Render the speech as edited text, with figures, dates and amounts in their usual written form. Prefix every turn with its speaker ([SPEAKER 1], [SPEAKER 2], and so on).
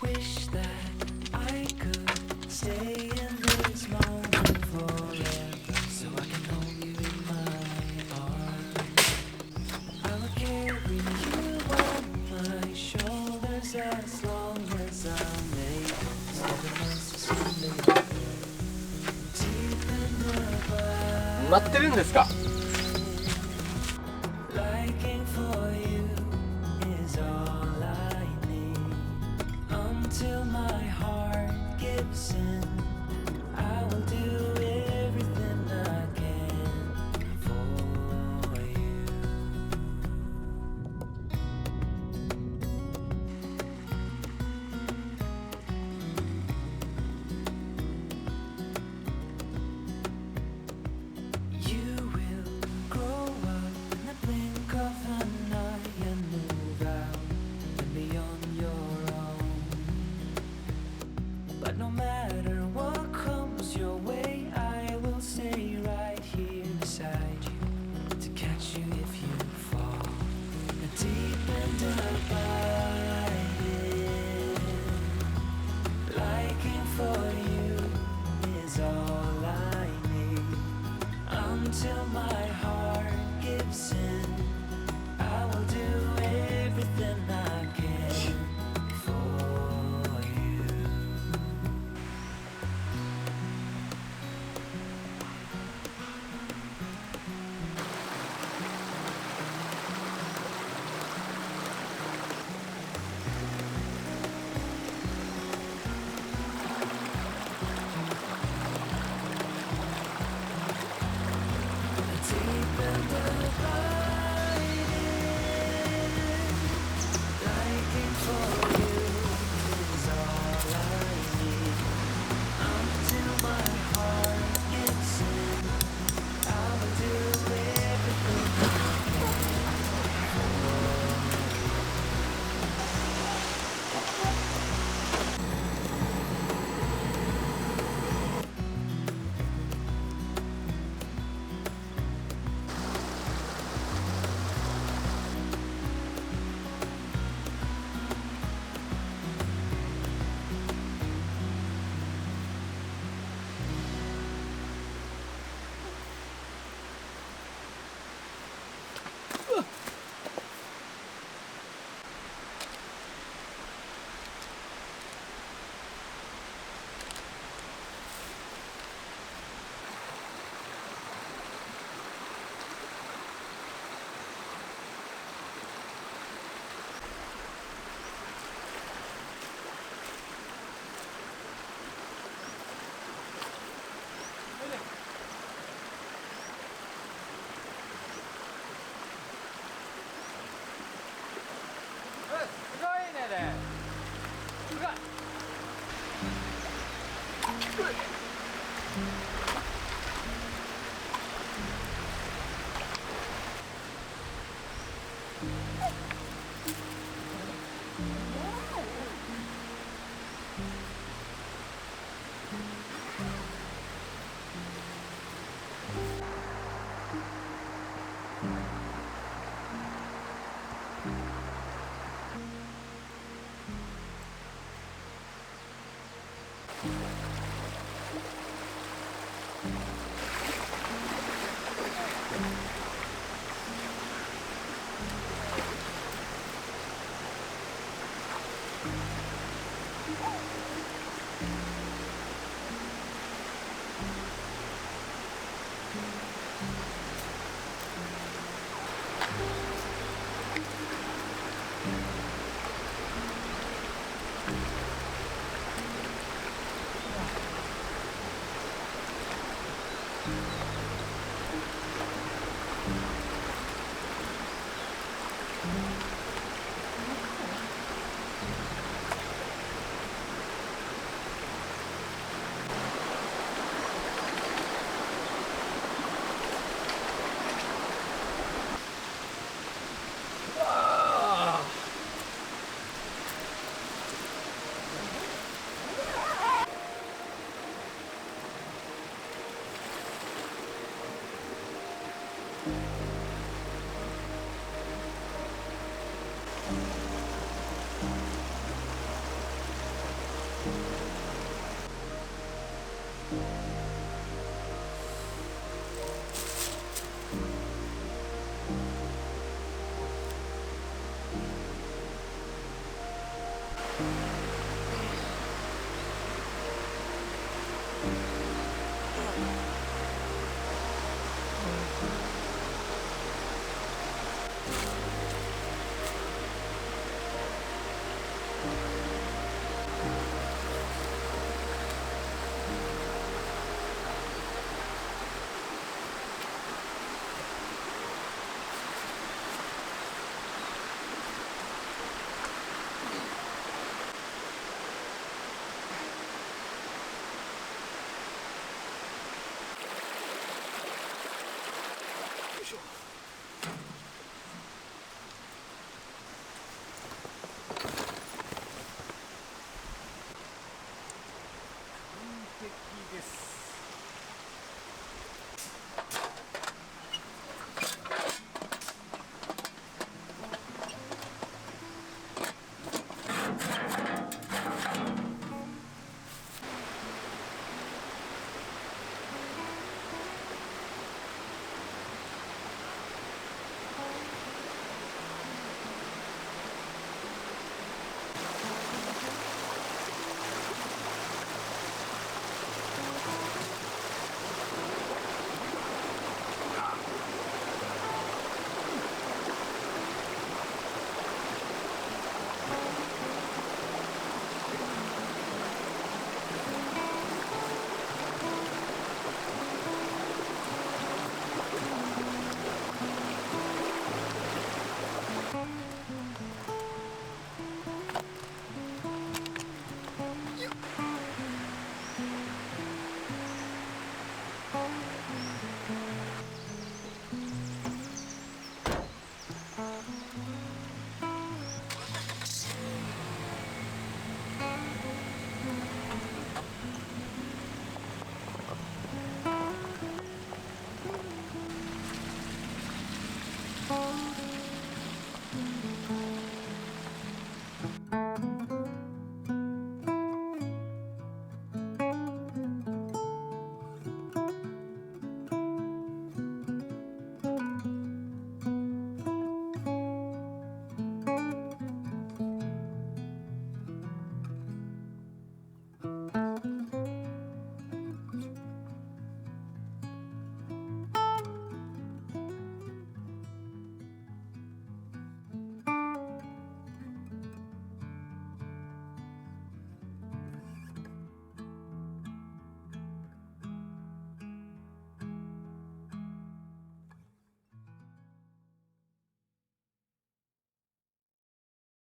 [SPEAKER 1] Wish that I could stay in this moment forever, so I can hold you in my arms. I will carry you on my shoulders as long as I'm able. 7 months to Sunday, deep in the valley.
[SPEAKER 2] 待ってるんですか？
[SPEAKER 1] Liking for you is all I need. Until my heart gives in, I will do everything I can for you. You will grow up in the blink of an eye and move out and be on your own. But no matter what comes your way, I will stay right here beside you to catch you if you fall. Deep and abiding, liking for you is all I need. Until my heart gives in, I will do everything I can for you. Deep and abiding, liking for you is all I need. Until my heart gives in, I will do everything I can.